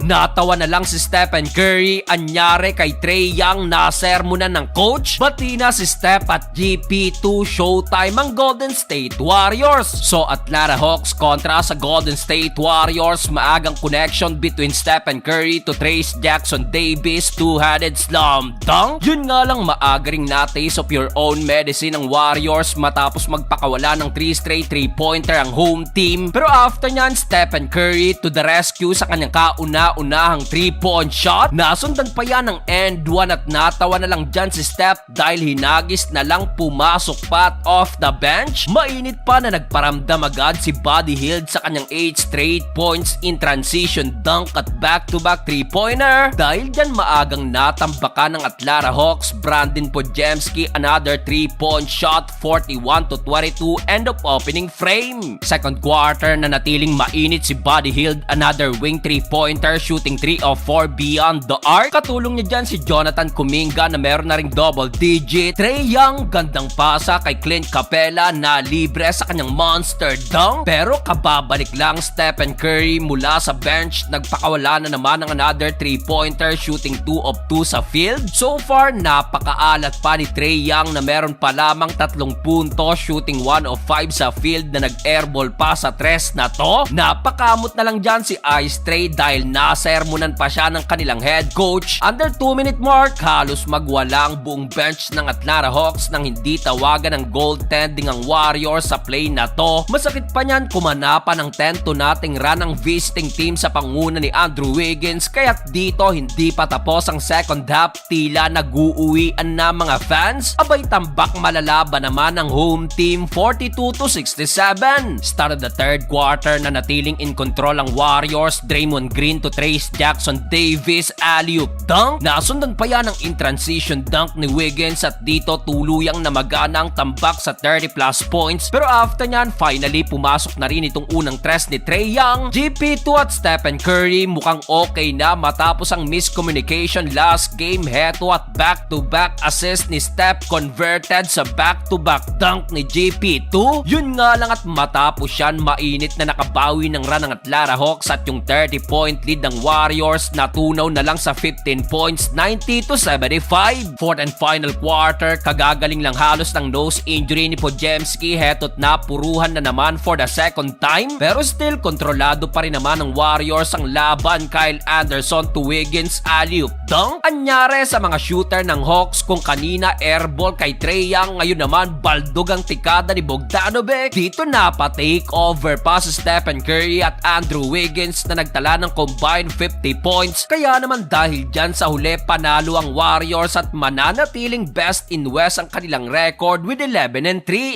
Natawa na lang si Stephen Curry, anyari kay Trae Young na sermonan ng coach. Bati na si Steph at GP2 showtime ang Golden State Warriors. So Atlanta Hawks kontra sa Golden State Warriors, maagang connection between Stephen Curry to Trayce Jackson Davis, two-handed slam dunk. Yun nga lang maaga ring na-taste of your own medicine ng Warriors matapos magpakawala ng 3 straight 3-pointer ang home team. Pero after nyan, Stephen Curry to the rescue sa kanyang kauna-unahang 3-point shot. Nasundan pa yan ng end 1 at natawa na lang dyan si Steph dahil hinagis na lang pumasok pat off the bench. Mainit pa na nagparamdam agad si Buddy Hield sa kanyang 8 straight points in transition dunk at back-to-back 3-pointer. Dahil dyan maagang natambakan ng Atlanta Hawks, Brandon Podziemski another 3-point shot, 41-22 end of opening frame. Second quarter na natiling mainit si Buddy Hield, another wing 3-pointer shooting 3 of 4 beyond the arc. Katulong niya dyan si Jonathan Kuminga na meron na ring double digit. Trae Young, gandang pasa kay Clint Capela na libre sa kanyang monster dunk. Pero kababalik lang Stephen Curry mula sa bench, nagpakawala na naman ng another 3-pointer shooting 2 of 2 sa field. So far, napakaalat pa ni Trae Young na meron pa lamang 3 puntos shooting 1 of 5 sa field na nag-airball pa sa tres na to. Napakamot na lang dyan si Ice Trae dahil nasermonan pa siya ng kanilang head coach. Under 2-minute mark, halos magwala ang buong bench ng Atlanta Hawks nang hindi tawagan ng goaltending ang Warriors sa play na to. Masakit pa niyan kumanapa ng 10-0 nating run ang visiting team sa panguna ni Andrew Wiggins, kaya't dito hindi pa tapos ang second half, tila nag-uuwian na mga fans. Abay tambak malalaban naman ang home team 42-67. Start of the third quarter na natiling in control ang Warriors, Draymond Green to Trayce Jackson Davis, alley-oop dunk. Nasundan pa yan ang in-transition dunk ni Wiggins at dito tuluyang namagana ang tambak sa 30+ points. Pero after nyan, finally pumasok na rin itong unang tres ni Trae Young. GP2 at Stephen Curry mukhang okay na matapos ang miscommunication last game. Heto at back-to-back assist ni Steph converted sa back-to-back dunk ni GP2. Yun nga lang at matapos yan, mainit na nakabawi ng run ng Atlanta Hawks at yung 30-point lead ng Warriors natunaw na lang sa 15 points, 90-75. Fourth and final quarter, kagagaling lang halos ng nose injury ni Podziemski. Heto't napuruhan na naman for the second time. Pero still, kontrolado pa rin naman ng Warriors ang laban. Kyle Anderson to Wiggins, alley-oop dunk. Anyari sa mga shooter ng Hawks, kung kanina airball kay Trae Young, ngayon naman baldog ang tikada ni Bogdanovic. Dito na pa-take over pa si Stephen Curry at Andrew Wiggins na nagtala ng combined 50 points. Kaya naman dahil dyan sa huli, panalo ang Warriors at mananatiling best in West ang kanilang record with 11-3.